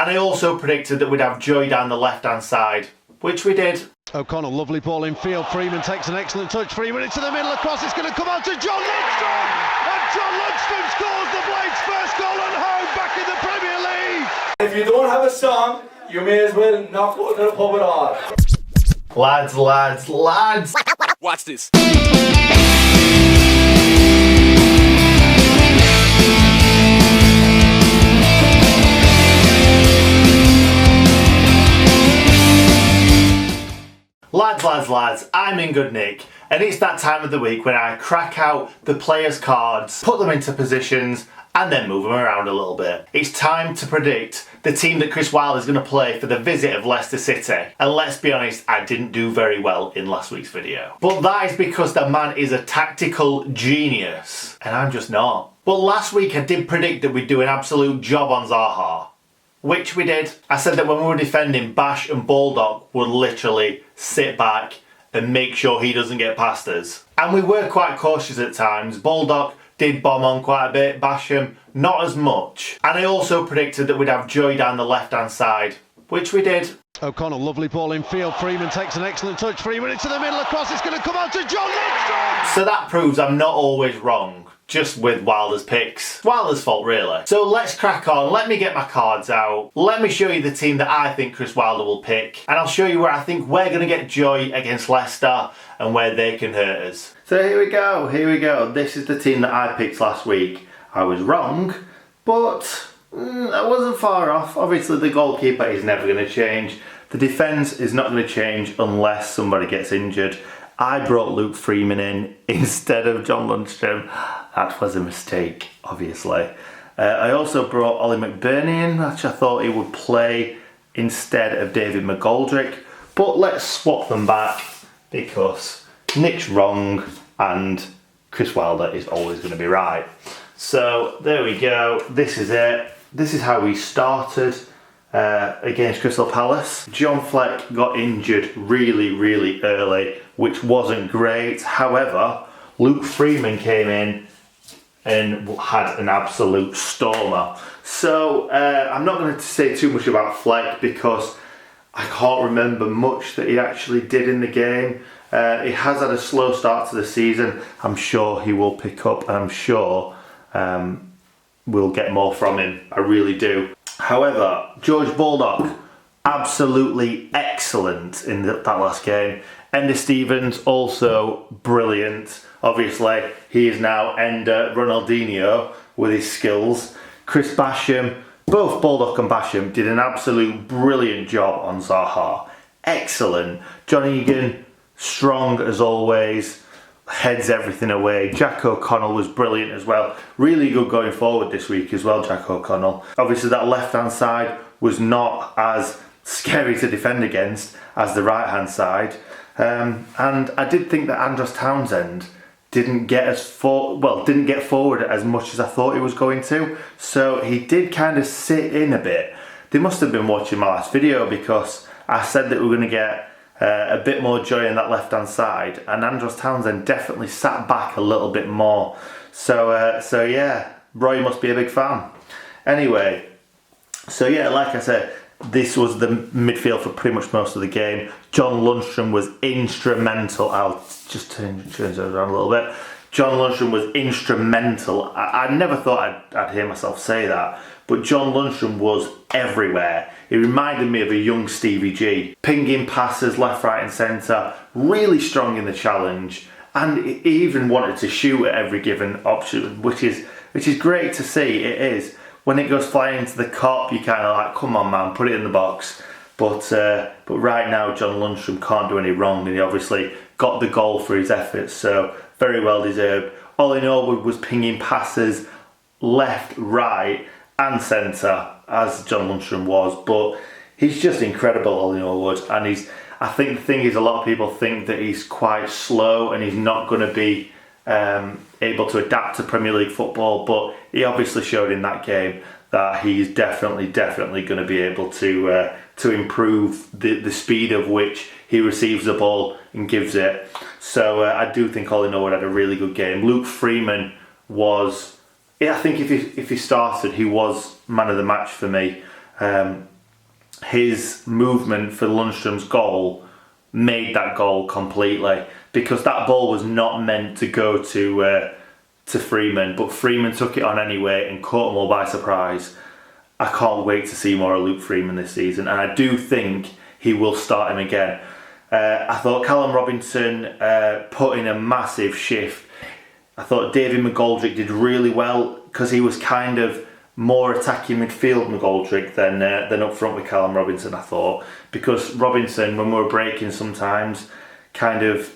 And I also predicted that we'd have joy down the left-hand side, which we did. O'Connell, lovely ball in field. Freeman takes an excellent touch. Freeman into the middle, across. It's going to come out to John Lundstrom. And John Lundstrom scores the Blades' first goal at home back in the Premier League. If you don't have a song, you may as well not go to the pub at all. Lads, lads, lads. Watch this. Lads, lads, lads, I'm Ingood Nick, and it's that time of the week when I crack out the players' cards, put them into positions, and then move them around a little bit. It's time to predict the team that Chris Wilder is going to play for the visit of Leicester City. And let's be honest, I didn't do very well in last week's video. But that is because the man is a tactical genius, and I'm just not. But last week I did predict that we'd do an absolute job on Zaha, which we did. I said that when we were defending, Bash and Baldock would literally sit back and make sure he doesn't get past us. And we were quite cautious at times. Baldock did bomb on quite a bit, Basham not as much. And I also predicted that we'd have joy down the left-hand side, which we did. O'Connell, lovely ball in field. Freeman takes an excellent touch. Freeman into the middle, across. It's going to come out to John Lundstrom. So that proves I'm not always wrong, just with Wilder's picks. Wilder's fault, really. So let's crack on. Let me get my cards out. Let me show you the team that I think Chris Wilder will pick. And I'll show you where I think we're going to get joy against Leicester and where they can hurt us. So here we go, here we go. This is the team that I picked last week. I was wrong, but I wasn't far off. Obviously the goalkeeper is never going to change. The defence is not going to change unless somebody gets injured. I brought Luke Freeman in instead of John Lundstrom. That was a mistake, obviously. I also brought Ollie McBurney in, which I thought he would play instead of David McGoldrick. But let's swap them back because Nick's wrong and Chris Wilder is always going to be right. So there we go. This is it. This is how we started against Crystal Palace. John Fleck got injured really, really early, which wasn't great. However, Luke Freeman came in and had an absolute stormer. So I'm not going to say too much about Fleck because I can't remember much that he actually did in the game. He has had a slow start to the season. I'm sure he will pick up, and I'm sure we'll get more from him. I really do. However, George Baldock, absolutely excellent in that last game. Ender Stevens, also brilliant. Obviously, he is now Ender Ronaldinho with his skills. Chris Basham, both Baldock and Basham did an absolute brilliant job on Zaha. Excellent. John Egan, strong as always, heads everything away. Jack O'Connell was brilliant as well. Really good going forward this week as well, Jack O'Connell. Obviously that left-hand side was not as scary to defend against as the right-hand side. And I did think that Andros Townsend didn't get forward as much as I thought he was going to. So he did kind of sit in a bit. They must have been watching my last video because I said that we were going to get a bit more joy on that left-hand side, and Andros Townsend definitely sat back a little bit more. So yeah, Roy must be a big fan. Anyway, so yeah, like I said, this was the midfield for pretty much most of the game. John Lundstrom was instrumental. I'll just turn it around a little bit. John Lundstrom was instrumental. I never thought I'd hear myself say that, but John Lundstrom was everywhere. He reminded me of a young Stevie G. Pinging passes left, right and centre, really strong in the challenge, and he even wanted to shoot at every given option, which is great to see. It is. When it goes flying into the cop, you kind of like, come on man, put it in the box. But right now, John Lundstrom can't do any wrong, and he obviously got the goal for his efforts, so very well deserved. Ollie Norwood was pinging passes left, right and centre, as John Lundstrom was, but he's just incredible, Ollie Norwood, and I think the thing is, a lot of people think that he's quite slow and he's not going to be able to adapt to Premier League football, but he obviously showed in that game that he's definitely going to be able to improve the speed of which he receives the ball and gives it. So I do think Ollie Norwood had a really good game. Luke Freeman was, I think if he started, he was man of the match for me. his movement for Lundstrom's goal made that goal completely, because that ball was not meant to go to Freeman, but Freeman took it on anyway and caught them all by surprise. I can't wait to see more of Luke Freeman this season, and I do think he will start him again. I thought Callum Robinson put in a massive shift. I thought David McGoldrick did really well, because he was kind of more attacking midfield McGoldrick than up front with Callum Robinson, I thought. Because Robinson, when we were breaking sometimes, kind of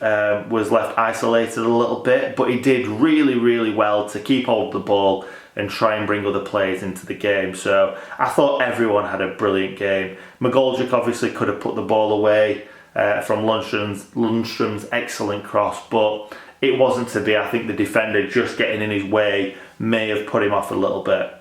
was left isolated a little bit, but he did really, really well to keep hold of the ball and try and bring other players into the game. So I thought everyone had a brilliant game. McGoldrick obviously could have put the ball away from Lundstrom's excellent cross, but it wasn't to be. I think the defender just getting in his way may have put him off a little bit.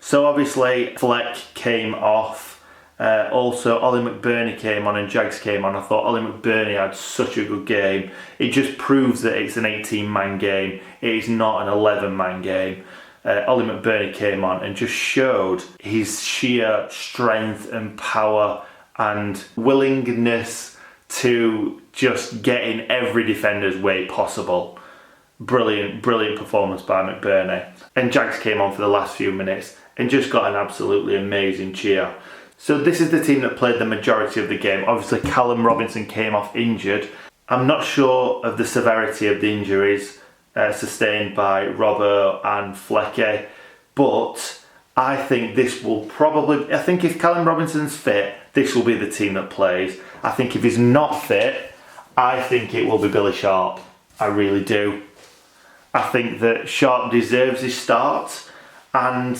So obviously Fleck came off. Also Ollie McBurney came on and Jags came on. I thought Ollie McBurney had such a good game. It just proves that it's an 18-man game. It is not an 11-man game. Ollie McBurney came on and just showed his sheer strength and power and willingness to just get in every defender's way possible. Brilliant performance by McBurney. And Jags came on for the last few minutes and just got an absolutely amazing cheer. So this is the team that played the majority of the game. Obviously Callum Robinson came off injured. I'm not sure of the severity of the injuries sustained by Robbo and Flecky, but I think this will probably, I think if Callum Robinson's fit, this will be the team that plays. I think if he's not fit, I think it will be Billy Sharp. I really do. I think that Sharp deserves his start, and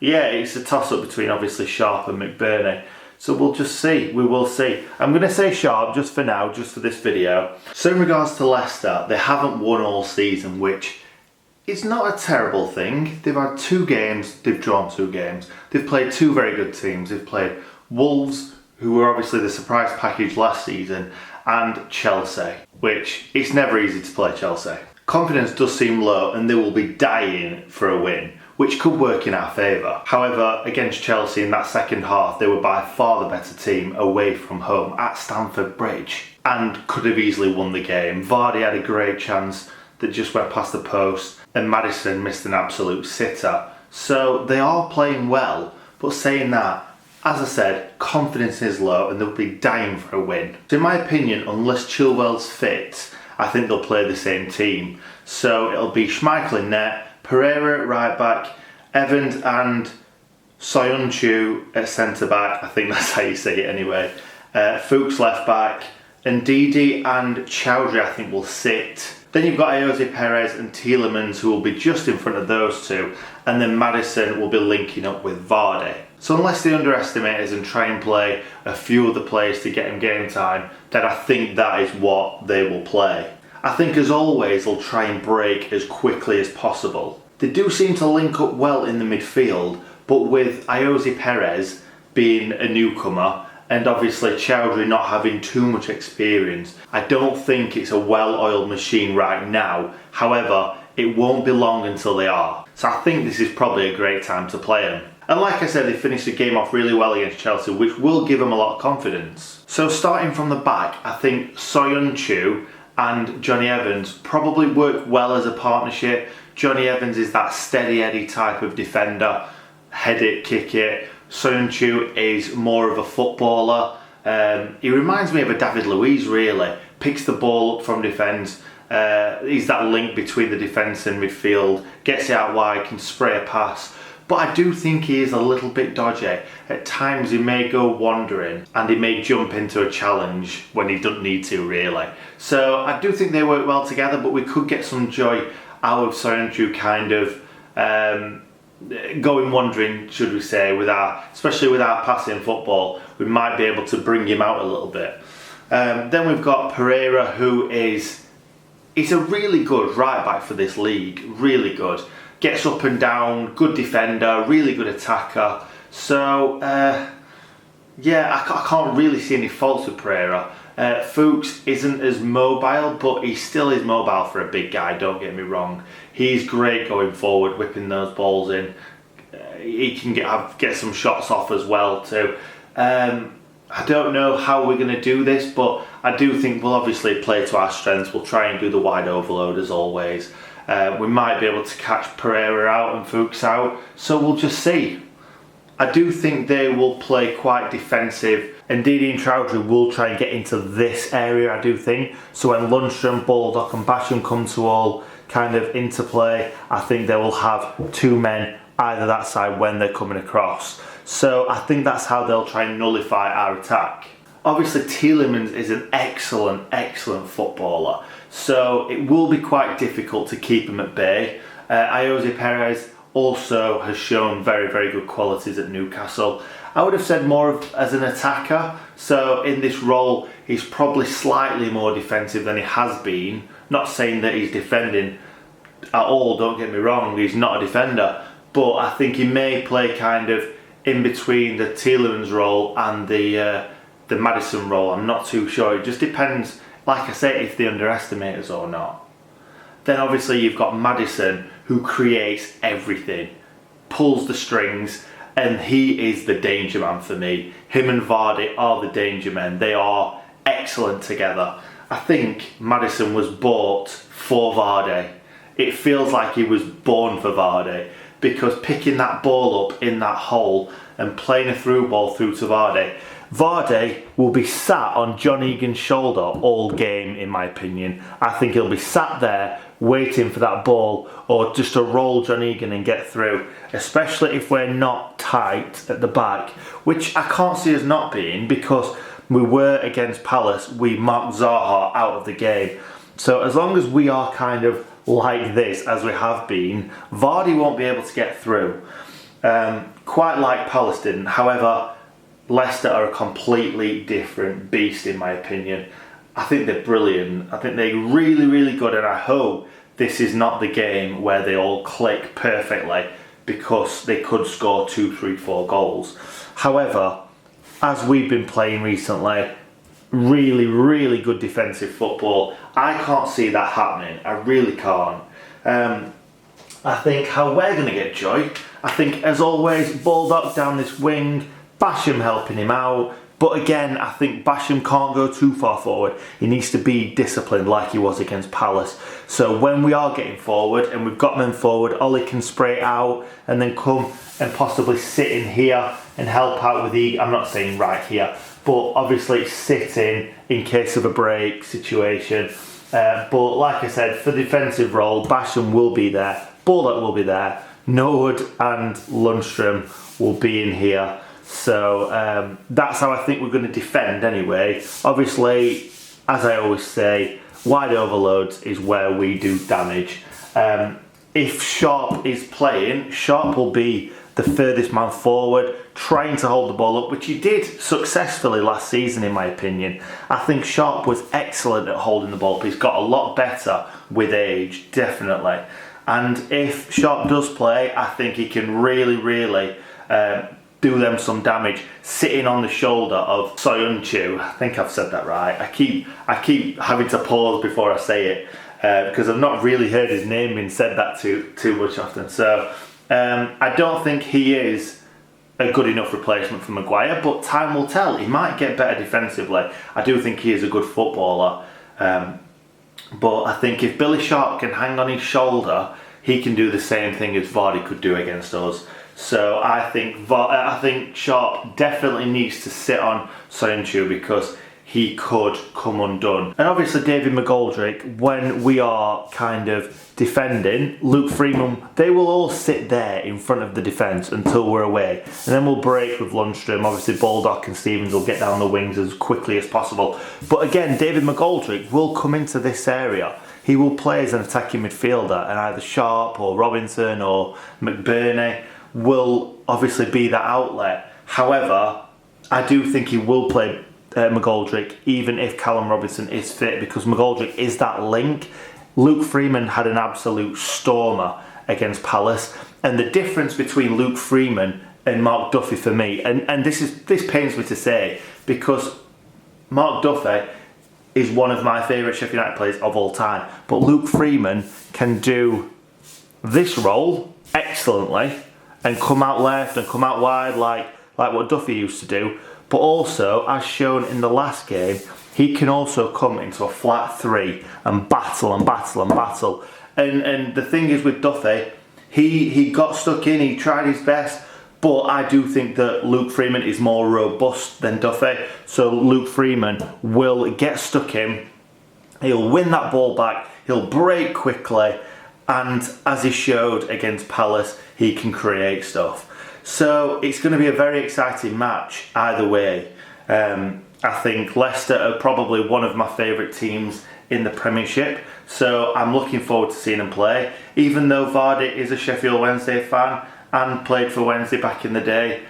it's a toss-up between obviously Sharp and McBurney. So we'll just see, we will see. I'm going to say Sharp just for now, just for this video. So in regards to Leicester, they haven't won all season, which is not a terrible thing. They've had 2 games, they've drawn 2 games. They've played 2 very good teams. They've played Wolves, who were obviously the surprise package last season, and Chelsea, which it's never easy to play Chelsea. Confidence does seem low and they will be dying for a win, which could work in our favour. However, against Chelsea in that second half, they were by far the better team away from home at Stamford Bridge and could have easily won the game. Vardy had a great chance that just went past the post and Maddison missed an absolute sitter. So they are playing well, but saying that, as I said, confidence is low and they'll be dying for a win. So in my opinion, unless Chilwell's fit, I think they'll play the same team. So it'll be Schmeichel in net, Pereira at right back, Evans and Soyuncu at centre back. I think that's how you say it anyway. Fuchs left back, and Ndidi and Chowdhury I think will sit. Then you've got Ayoze Perez and Tielemans, who will be just in front of those two, and then Maddison will be linking up with Vardy. So unless they underestimate us and try and play a few of the players to get him game time, then I think that is what they will play. I think as always they'll try and break as quickly as possible. They do seem to link up well in the midfield, but with Ayoze Perez being a newcomer and obviously Chowdhury not having too much experience, I don't think it's a well-oiled machine right now. However, it won't be long until they are. So I think this is probably a great time to play them. And like I said, they finished the game off really well against Chelsea, which will give them a lot of confidence. So starting from the back, I think Soyuncu and Johnny Evans probably work well as a partnership. Johnny Evans is that steady Eddie type of defender, head it, kick it. Soyuncu is more of a footballer. He reminds me of a David Luiz really. Picks the ball up from defence. He's that link between the defence and midfield. Gets it out wide, can spray a pass. But I do think he is a little bit dodgy. At times he may go wandering and he may jump into a challenge when he doesn't need to really. So I do think they work well together, but we could get some joy out of Soyuncu kind of going wandering, should we say, especially with our passing football. We might be able to bring him out a little bit. Then we've got Pereira, who is a really good right back for this league, really good. Gets up and down, good defender, really good attacker. So, I can't really see any faults with Pereira. Fuchs isn't as mobile, but he still is mobile for a big guy, don't get me wrong. He's great going forward, whipping those balls in. He can get some shots off as well too. I don't know how we're going to do this, but I do think we'll obviously play to our strengths. We'll try and do the wide overload as always. We might be able to catch Pereira out and Fuchs out, so we'll just see. I do think they will play quite defensive, and Didi and Chowdhury will try and get into this area, I do think. So when Lundstram, Baldock and Basham come to all kind of into play, I think they will have two men either that side when they're coming across. So I think that's how they'll try and nullify our attack. Obviously Tielemans is an excellent footballer, so it will be quite difficult to keep him at bay. Jose Perez also has shown very good qualities at Newcastle. I would have said more of as an attacker, so in this role he's probably slightly more defensive than he has been. Not saying that he's defending at all, don't get me wrong, he's not a defender, but I think he may play kind of in between the Tielemans role and the Maddison role. I'm not too sure, it just depends, like I say, if they underestimate us or not. Then obviously you've got Maddison, who creates everything, pulls the strings, and he is the danger man for me. Him and Vardy are the danger men. They are excellent together. I think Maddison was bought for Vardy. It feels like he was born for Vardy, because picking that ball up in that hole and playing a through ball through to Vardy will be sat on John Egan's shoulder all game, in my opinion. I think he'll be sat there waiting for that ball, or just to roll John Egan and get through, especially if we're not tight at the back, which I can't see us not being, because we were against Palace, we marked Zaha out of the game. So as long as we are kind of like this, as we have been, Vardy won't be able to get through. Quite like Palace didn't. However, Leicester are a completely different beast in my opinion. I think they're brilliant. I think they're really good, and I hope this is not the game where they all click perfectly, because they could score 2, 3, 4 goals. However, as we've been playing recently, really good defensive football. I can't see that happening. I really can't. I think how we're going to get joy, I think as always, Baldock down this wing, Basham helping him out. But again, I think Basham can't go too far forward. He needs to be disciplined like he was against Palace. So when we are getting forward and we've got men forward, Ollie can spray it out and then come and possibly sit in here and help out with I'm not saying right here, but obviously sit in case of a break situation. But like I said, for the defensive role, Basham will be there, Baldock will be there, Norwood and Lundstram will be in here. So that's how I think we're going to defend anyway. Obviously, as I always say, wide overloads is where we do damage. If Sharp is playing, Sharp will be the furthest man forward, trying to hold the ball up, which he did successfully last season in my opinion. I think Sharp was excellent at holding the ball up. He's got a lot better with age, definitely. And if Sharp does play, I think he can really do them some damage, sitting on the shoulder of Soyuncu. I think I've said that right. I keep having to pause before I say it, because I've not really heard his name being said that too much often. So I don't think he is a good enough replacement for Maguire, but time will tell. He might get better defensively. I do think he is a good footballer, but I think if Billy Sharp can hang on his shoulder, he can do the same thing as Vardy could do against us. So I think Sharp definitely needs to sit on Soyuncu, because he could come undone. And obviously David McGoldrick, when we are kind of defending, Luke Freeman, they will all sit there in front of the defence until we're away. And then we'll break with Lundstram. Obviously Baldock and Stevens will get down the wings as quickly as possible. But again, David McGoldrick will come into this area. He will play as an attacking midfielder, and either Sharp or Robinson or McBurney will obviously be that outlet. However, I do think he will play McGoldrick even if Callum Robinson is fit, because McGoldrick is that link. Luke Freeman had an absolute stormer against Palace, and the difference between Luke Freeman and Mark Duffy for me, and this pains me to say, because Mark Duffy is one of my favourite Sheffield United players of all time, but Luke Freeman can do this role excellently and come out left and come out wide like like what Duffy used to do, but also, as shown in the last game, he can also come into a flat 3 and battle and battle and battle. And the thing is with Duffy, he got stuck in, he tried his best, but I do think that Luke Freeman is more robust than Duffy. So Luke Freeman will get stuck in, he'll win that ball back, he'll break quickly, and as he showed against Palace, he can create stuff. So it's going to be a very exciting match either way. I think Leicester are probably one of my favourite teams in the Premiership, so I'm looking forward to seeing them play. Even though Vardy is a Sheffield Wednesday fan and played for Wednesday back in the day,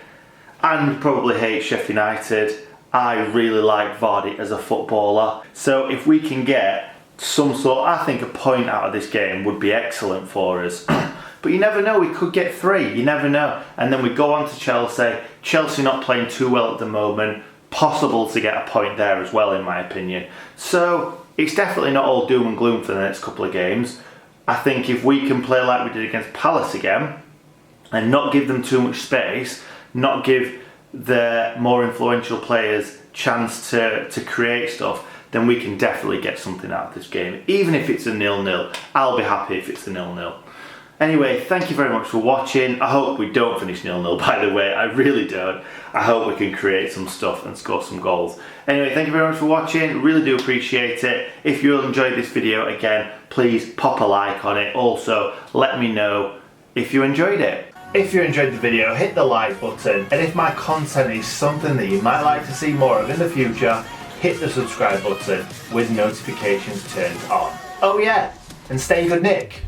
and probably hates Sheffield United, I really like Vardy as a footballer. So if we can get some sort, I think a point out of this game would be excellent for us. But you never know, we could get 3, you never know. And then we go on to Chelsea. Chelsea not playing too well at the moment. Possible to get a point there as well, in my opinion. So it's definitely not all doom and gloom for the next couple of games. I think if we can play like we did against Palace again, and not give them too much space, not give the more influential players chance to create stuff, then we can definitely get something out of this game. Even if it's a 0-0, I'll be happy if it's a 0-0. Anyway, thank you very much for watching. I hope we don't finish 0-0, by the way. I really don't. I hope we can create some stuff and score some goals. Anyway, thank you very much for watching. Really do appreciate it. If you enjoyed this video, again, please pop a like on it. Also, let me know if you enjoyed it. If you enjoyed the video, hit the like button. And if my content is something that you might like to see more of in the future, hit the subscribe button with notifications turned on. Oh yeah, and stay good, Nick.